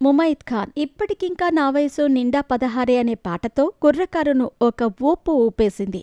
ముమైత్ ఖాన్ ఇప్పటికింకా నా వయసు నిండా 16 అనే పాటతో కుర్రకారును ఒక ఊపు ఊపేసింది.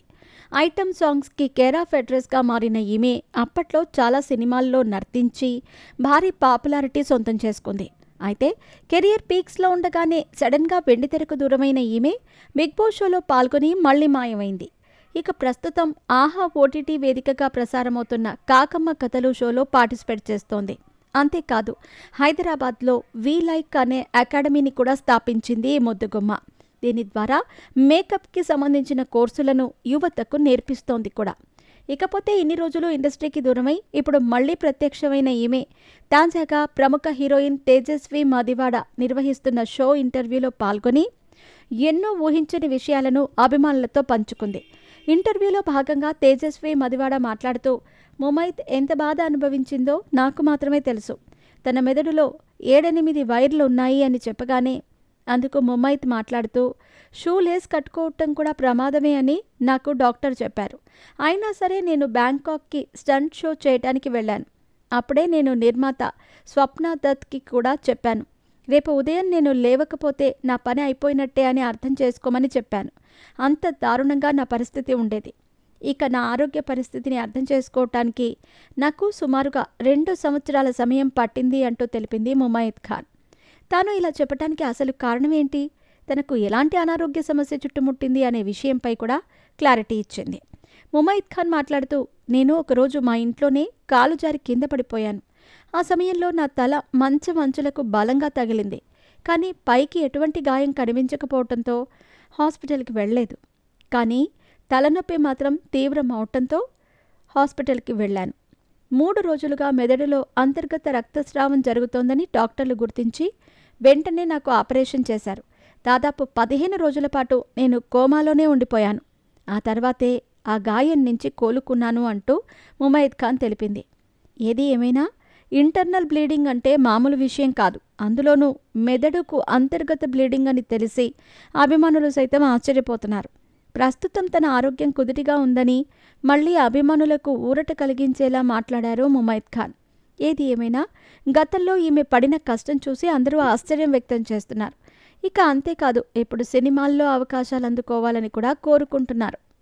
ఐటమ్ సాంగ్స్కి కేర్ ఆఫ్ అడ్రస్గా మారిన ఈమె అప్పట్లో చాలా సినిమాల్లో నర్తించి భారీ పాపులారిటీ సొంతం చేసుకుంది. అయితే కెరియర్ పీక్స్లో ఉండగానే సడన్గా వెండితెరకు దూరమైన ఈమె బిగ్ బాస్ షోలో పాల్గొని మళ్లీ మాయమైంది. ఇక ప్రస్తుతం ఆహా ఓటీటీ వేదికగా ప్రసారమవుతున్న కాకమ్మ కథలు షోలో పార్టిసిపేట్ చేస్తోంది. అంతేకాదు హైదరాబాద్లో వి లైక్ అనే అకాడమీని కూడా స్థాపించింది ఈ ముద్దుగుమ్మ. దీని ద్వారా మేకప్కి సంబంధించిన కోర్సులను యువతకు నేర్పిస్తోంది కూడా. ఇకపోతే ఇన్ని రోజులు ఇండస్ట్రీకి దూరమై ఇప్పుడు మళ్లీ ప్రత్యక్షమైన ఈమె తాజాగా ప్రముఖ హీరోయిన్ తేజస్వి మదివాడ నిర్వహిస్తున్న షో ఇంటర్వ్యూలో పాల్గొని ఎన్నో ఊహించని విషయాలను అభిమానులతో పంచుకుంది. ఇంటర్వ్యూలో భాగంగా తేజస్వి మదివాడ మాట్లాడుతూ ముమైత్ ఎంత బాధ అనుభవించిందో నాకు మాత్రమే తెలుసు. తన మెదడులో 7-8 వైర్లు ఉన్నాయి అని చెప్పగానే అందుకు ముమైత్ మాట్లాడుతూ షూ లేస్ కట్టుకోవటం కూడా ప్రమాదమే అని నాకు డాక్టర్ చెప్పారు. అయినా సరే నేను బ్యాంకాక్కి స్టంట్ షో చేయడానికి వెళ్ళాను. అప్పుడే నేను నిర్మాత స్వప్న దత్కి కూడా చెప్పాను, రేపు ఉదయం నేను లేవకపోతే నా పని అయిపోయినట్టే అని అర్థం చేసుకోమని చెప్పాను. అంత దారుణంగా నా పరిస్థితి ఉండేది. ఇక నా ఆరోగ్య పరిస్థితిని అర్థం చేసుకోవటానికి నాకు సుమారుగా 2 సంవత్సరాల సమయం పట్టింది అంటూ తెలిపింది ముమైత్ ఖాన్. తాను ఇలా చెప్పటానికి అసలు కారణం ఏంటి, తనకు ఎలాంటి అనారోగ్య సమస్య చుట్టుముట్టింది అనే విషయంపై కూడా క్లారిటీ ఇచ్చింది. ముమైత్ ఖాన్ మాట్లాడుతూ, నేను ఒకరోజు మా ఇంట్లోనే కాలు జారి కింద పడిపోయాను. ఆ సమయంలో నా తల మంచం అంచులకు బలంగా తగిలింది. కానీ పైకి ఎటువంటి గాయం కనిపించకపోవడంతో హాస్పిటల్కి వెళ్ళలేదు. కానీ తలనొప్పి మాత్రం తీవ్రం అవటంతో హాస్పిటల్కి వెళ్ళాను. 3 రోజులుగా మెదడులో అంతర్గత రక్తస్రావం జరుగుతోందని డాక్టర్లు గుర్తించి వెంటనే నాకు ఆపరేషన్ చేశారు. దాదాపు 15 రోజుల పాటు నేను కోమాలోనే ఉండిపోయాను. ఆ తర్వాతే ఆ గాయం నుంచి కోలుకున్నాను అంటూ ముమైత్ ఖాన్ తెలిపింది. ఏది ఏమైనా ఇంటర్నల్ బ్లీడింగ్ అంటే మామూలు విషయం కాదు. అందులోనూ మెదడుకు అంతర్గత బ్లీడింగ్ అని తెలిసి అభిమానులు సైతం ఆశ్చర్యపోతున్నారు. ప్రస్తుతం తన ఆరోగ్యం కుదుటిగా ఉందని మళ్లీ అభిమానులకు ఊరట కలిగించేలా మాట్లాడారు ముమైత్ ఖాన్. ఏది ఏమైనా గతంలో ఈమె పడిన కష్టం చూసి అందరూ ఆశ్చర్యం వ్యక్తం చేస్తున్నారు. ఇక అంతేకాదు ఇప్పుడు సినిమాల్లో అవకాశాలు అందుకోవాలని కూడా కోరుకుంటున్నారు.